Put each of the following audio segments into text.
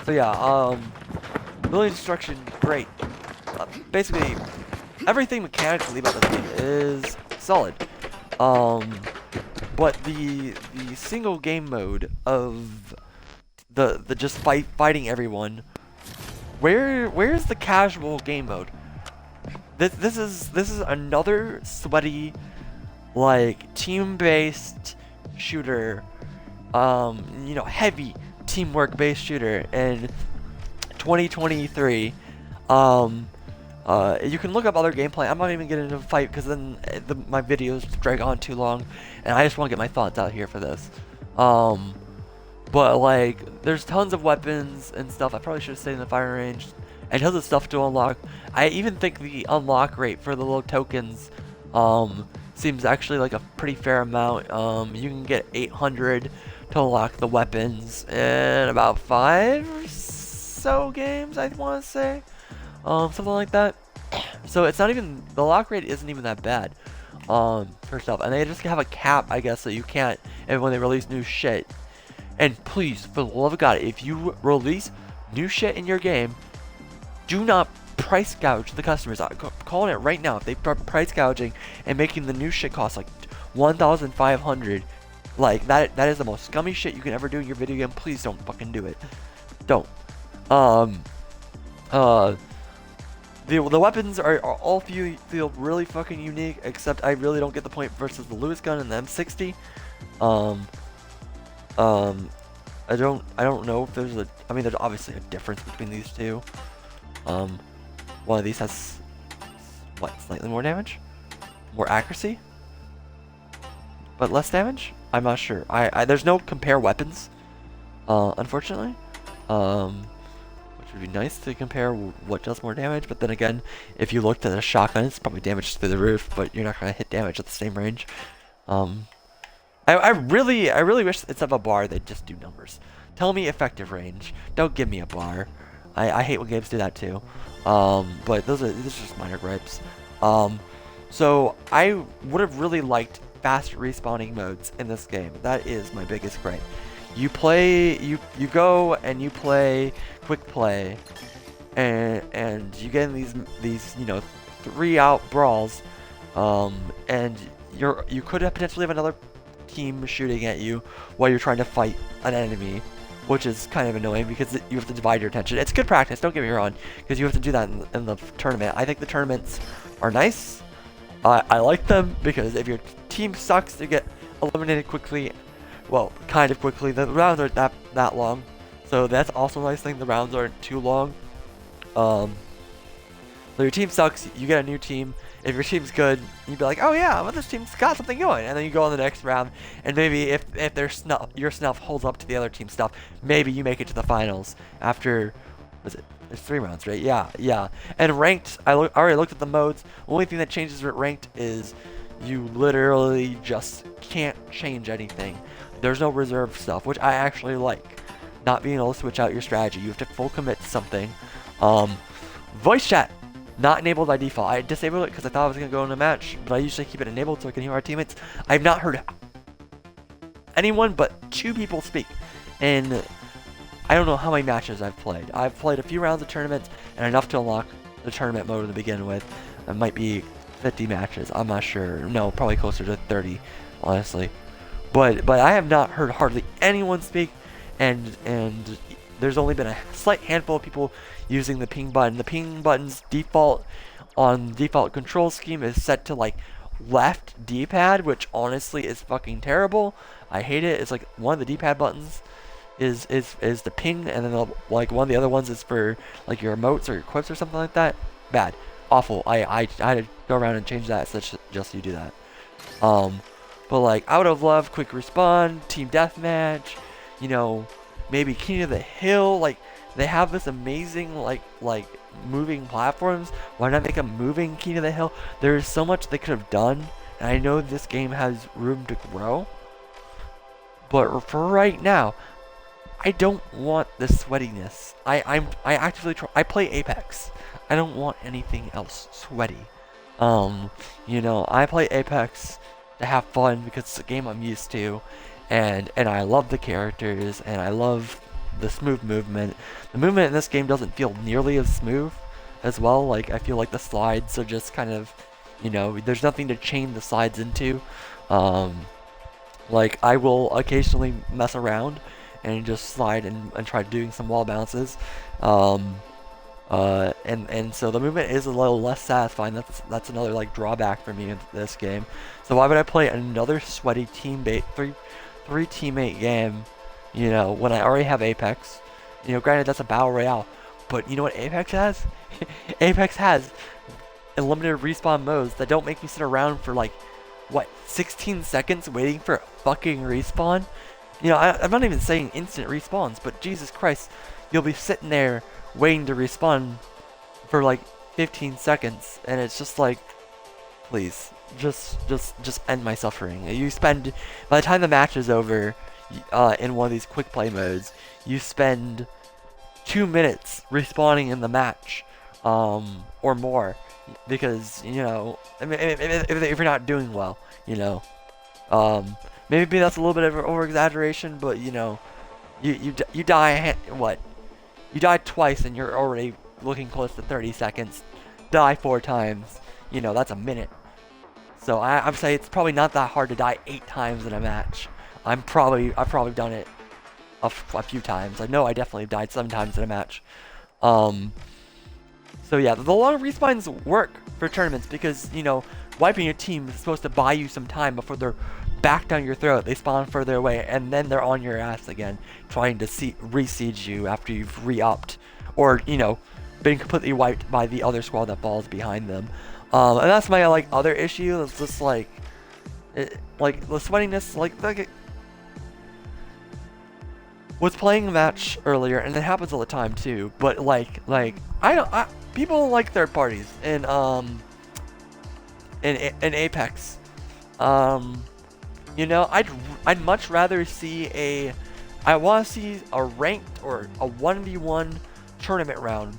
So yeah, building destruction, great. Basically, everything mechanically about this game is solid. Um, but the single game mode of the just fighting everyone. Where's the casual game mode? This is another sweaty, like, team-based shooter, heavy teamwork based shooter in 2023. You can look up other gameplay. I'm not even getting into a fight because then my videos drag on too long, and I just want to get my thoughts out here for this. But like, there's tons of weapons and stuff. I probably should have stayed in the firing range, and tons of stuff to unlock. I even think the unlock rate for the little tokens, seems actually like a pretty fair amount. You can get 800 to unlock the weapons in about 5 or so games, I want to say. Something like that. So it's not even, the lock rate isn't even that bad, for stuff. And they just have a cap, I guess, so you can't, and when they release new shit. And please, for the love of God, if you release new shit in your game, do not price gouge the customers. I'm calling it right now. If they start price gouging and making the new shit cost like 1,500, like that is the most scummy shit you can ever do in your video game. Please don't fucking do it. Don't. The weapons are all feel really fucking unique, except I really don't get the point versus the Lewis gun and the M60. I don't know if there's there's obviously a difference between these two. One of these has, slightly more damage? More accuracy? But less damage? I'm not sure. There's no compare weapons, unfortunately. Which would be nice to compare what does more damage, but then again, if you looked at a shotgun, it's probably damage through the roof, but you're not going to hit damage at the same range. I really wish instead of a bar, they'd just do numbers. Tell me effective range. Don't give me a bar. I hate when games do that too. But these are just minor gripes. So I would have really liked fast respawning modes in this game. That is my biggest gripe. You go and you play quick play, and you get in these 3-out brawls, and you could potentially have another team shooting at you while you're trying to fight an enemy, which is kind of annoying because you have to divide your attention. It's good practice, don't get me wrong, because you have to do that in the tournament. I think the tournaments are nice. I like them because if your team sucks, you get eliminated quickly. Well, kind of quickly. The rounds aren't that long, so that's also a nice thing. The rounds aren't too long. So your team sucks, you get a new team. If your team's good, you'd be like, oh yeah, well, this team's got something going. And then you go on the next round, and maybe if your snuff holds up to the other team's stuff, maybe you make it to the finals after, there's 3 rounds, right? Yeah. And ranked, I already looked at the modes. The only thing that changes with ranked is you literally just can't change anything. There's no reserve stuff, which I actually like. Not being able to switch out your strategy. You have to full commit to something. Voice chat. Not enabled by default. I disabled it because I thought I was going to go in a match, but I usually keep it enabled so I can hear our teammates. I've not heard anyone but 2 people speak, and I don't know how many matches I've played. I've played a few rounds of tournaments, and enough to unlock the tournament mode to begin with. It might be 50 matches. I'm not sure. No, probably closer to 30, honestly. But I have not heard hardly anyone speak, and there's only been a slight handful of people using the ping button. The ping button's default control scheme is set to like left D-pad, which honestly is fucking terrible. I hate it. It's like one of the D-pad buttons is the ping, and then like one of the other ones is for like your emotes or your quips or something like that. Bad, awful. I had to go around and change that such just so you do that. But like out of love, quick respawn, team deathmatch, maybe King of the Hill, like they have this amazing like moving platforms. Why not make a moving King of the Hill? There is so much they could have done, and I know this game has room to grow. But for right now, I don't want the sweatiness. I actively I play Apex. I don't want anything else sweaty. I play Apex to have fun because it's a game I'm used to, and I love the characters, and I love the smooth movement. The movement in this game doesn't feel nearly as smooth as well. Like, I feel like the slides are just kind of, you know, there's nothing to chain the slides into. Like, I will occasionally mess around and just slide and try doing some wall bounces. And so the movement is a little less satisfying. That's another like drawback for me in this game. So why would I play another sweaty three teammate game, you know, when I already have Apex? You know, granted that's a battle royale, but you know what Apex has? Apex has unlimited respawn modes that don't make me sit around for like, what, 16 seconds waiting for a fucking respawn? You know, I'm not even saying instant respawns, but Jesus Christ, you'll be sitting there waiting to respawn for like 15 seconds, and it's just like, please, just end my suffering. You spend, by the time the match is over, in one of these quick play modes, you spend 2 minutes respawning in the match, or more, because, you know, I mean, if you're not doing well, you know, maybe that's a little bit of an over-exaggeration, but, you know, you die, what? You die twice and you're already looking close to 30 seconds. Die 4 times, you know, that's a minute. So I'm saying it's probably not that hard to die 8 times in a match. I've probably done it a few times. I know I definitely died 7 times in a match. So yeah, the long respawns work for tournaments because, you know, wiping your team is supposed to buy you some time before they're back down your throat. They spawn further away, and then they're on your ass again, trying to re-siege you after you've re-upped, or, you know, been completely wiped by the other squad that falls behind them. And that's my, like, other issue. It's just, like, like, the sweatiness, like was playing a match earlier, and it happens all the time, too, but, like, people like third parties in Apex. You know, I'd much rather see I want to see a ranked or a 1v1 tournament round.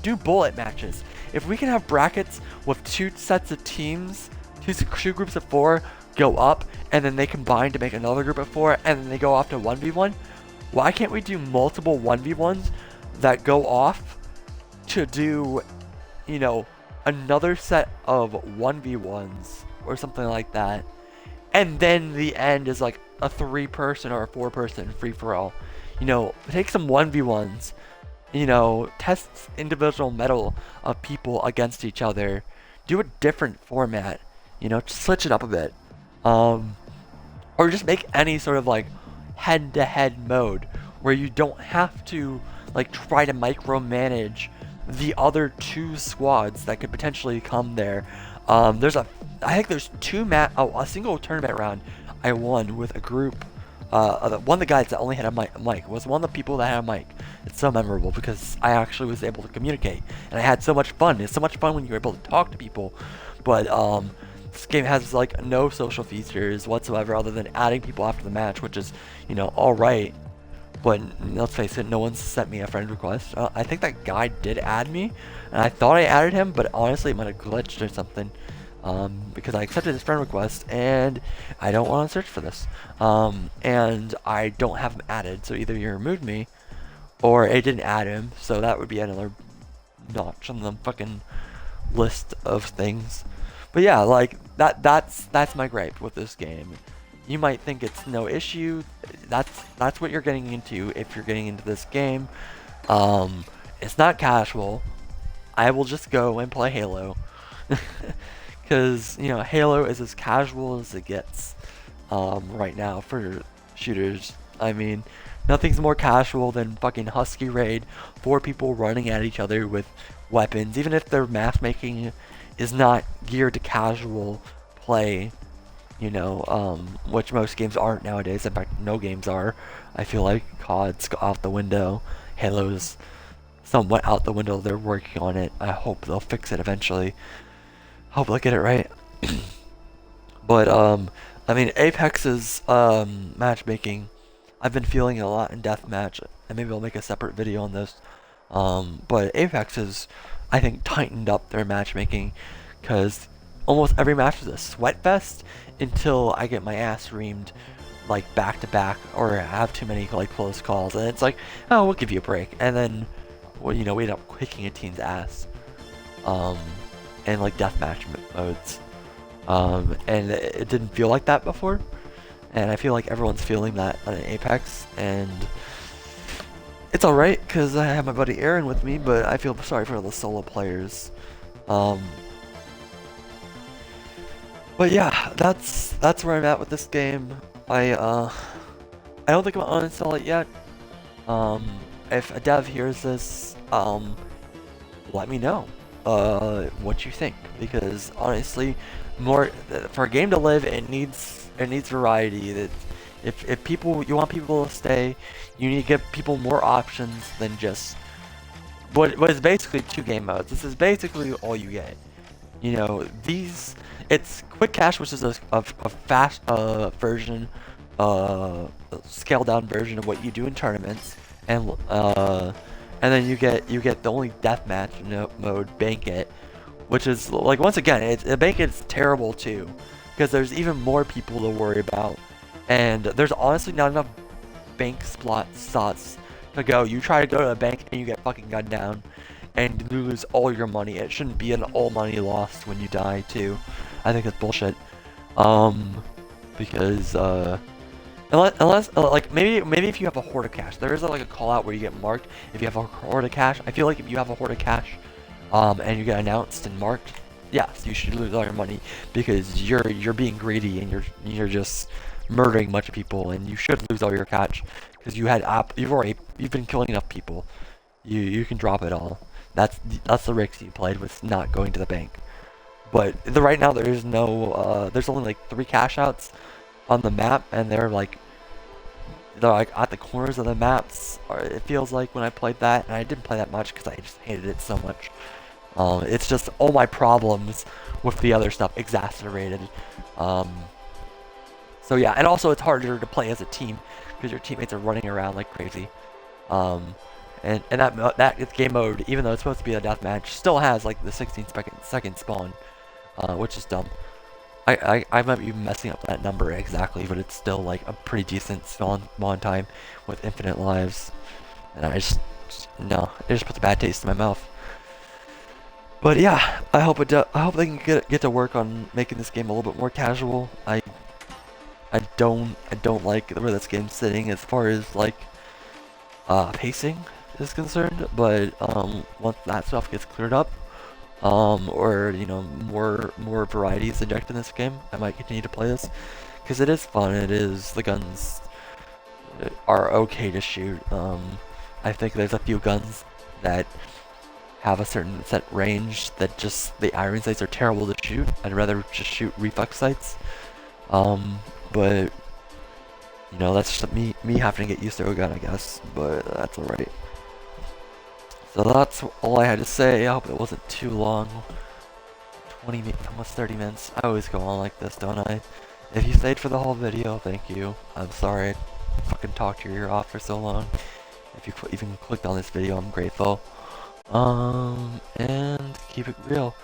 Do bullet matches. If we can have brackets with 2 sets of teams, two groups of 4 go up, and then they combine to make another group of 4, and then they go off to 1v1. Why can't we do multiple 1v1s that go off to do, you know, another set of 1v1s or something like that? And then the end is like a 3-person or a 4-person free-for-all. You know, take some 1v1s, you know, test individual metal of people against each other. Do a different format, you know, switch it up a bit. Or just make any sort of like head-to-head mode where you don't have to like try to micromanage the other 2 squads that could potentially come there. I think there's a single tournament round I won with a group. One of the guys that only had a mic was one of the people that had a mic. It's so memorable because I actually was able to communicate, and I had so much fun. It's so much fun when you're able to talk to people. But this game has like no social features whatsoever other than adding people after the match, which is, you know, alright. But let's face it, no one's sent me a friend request. I think that guy did add me, and I thought I added him, but honestly it might have glitched or something. Because I accepted his friend request, and I don't want to search for this. And I don't have him added, so either you removed me, or I didn't add him, so that would be another notch on the fucking list of things. But yeah, like, that's my gripe with this game. You might think it's no issue. That's what you're getting into if you're getting into this game. It's not casual. I will just go and play Halo. Because, you know, Halo is as casual as it gets right now for shooters. I mean, nothing's more casual than fucking Husky Raid, 4 people running at each other with weapons. Even if their matchmaking is not geared to casual play, you know, which most games aren't nowadays. In fact, no games are. I feel like COD's out the window. Halo's somewhat out the window. They're working on it. I hope they'll fix it eventually. Hope they'll get it right. But, I mean, Apex's matchmaking, I've been feeling a lot in Deathmatch, and maybe I'll make a separate video on this. But Apex has, I think, tightened up their matchmaking, because almost every match is a sweat fest until I get my ass reamed like back to back or have too many like close calls, and it's like, oh, we'll give you a break, and then, well, you know, we end up kicking a team's ass, and like deathmatch modes, and it didn't feel like that before, and I feel like everyone's feeling that on Apex, and it's alright because I have my buddy Aaron with me, but I feel sorry for the solo players. But yeah, that's where I'm at with this game. I don't think I'm gonna uninstall it yet. If a dev hears this, let me know what you think, because honestly, for a game to live, it needs variety. That if you want people to stay, you need to give people more options than just what is basically 2 game modes. This is basically all you get. You know, it's Quick Cash, which is a fast version, scaled down version of what you do in tournaments, and then you get the only deathmatch mode, Bank It, which is like, once again, Bank It's terrible too, because there's even more people to worry about, and there's honestly not enough bank slots to go. You try to go to a bank and you get fucking gunned down, and you lose all your money. It shouldn't be an all money lost when you die too. I think that's bullshit. Because unless like maybe if you have a hoard of cash, there is like a call out where you get marked if you have a hoard of cash. I feel like if you have a hoard of cash, and you get announced and marked, yes, you should lose all your money because you're being greedy and you're just murdering a bunch of people, and you should lose all your cash because you've been killing enough people. You can drop it all. That's the risk you played with not going to the bank. But right now there's no there's only like 3 cash outs on the map, and they're like at the corners of the maps. Or it feels like when I played that, and I didn't play that much because I just hated it so much. It's just all my problems with the other stuff exacerbated. So yeah, and also it's harder to play as a team because your teammates are running around like crazy. And that game mode, even though it's supposed to be a deathmatch, still has like the 16-second spawn, which is dumb. I might be messing up that number exactly, but it's still like a pretty decent spawn time with infinite lives, and it just puts a bad taste in my mouth. But yeah, I hope they can get to work on making this game a little bit more casual. I don't like where this game's sitting as far as like pacing is concerned, but once that stuff gets cleared up, or you know, more varieties injected in this game, I might continue to play this because it is fun. The guns are okay to shoot. I think there's a few guns that have a certain set range that just the iron sights are terrible to shoot. I'd rather just shoot reflex sights. But you know, that's just me having to get used to a gun, I guess, but that's alright. So that's all I had to say. I hope it wasn't too long. 20 minutes, almost 30 minutes. I always go on like this, don't I? If you stayed for the whole video, thank you. I'm sorry I fucking talked your ear off for so long. If you even clicked on this video, I'm grateful. And keep it real.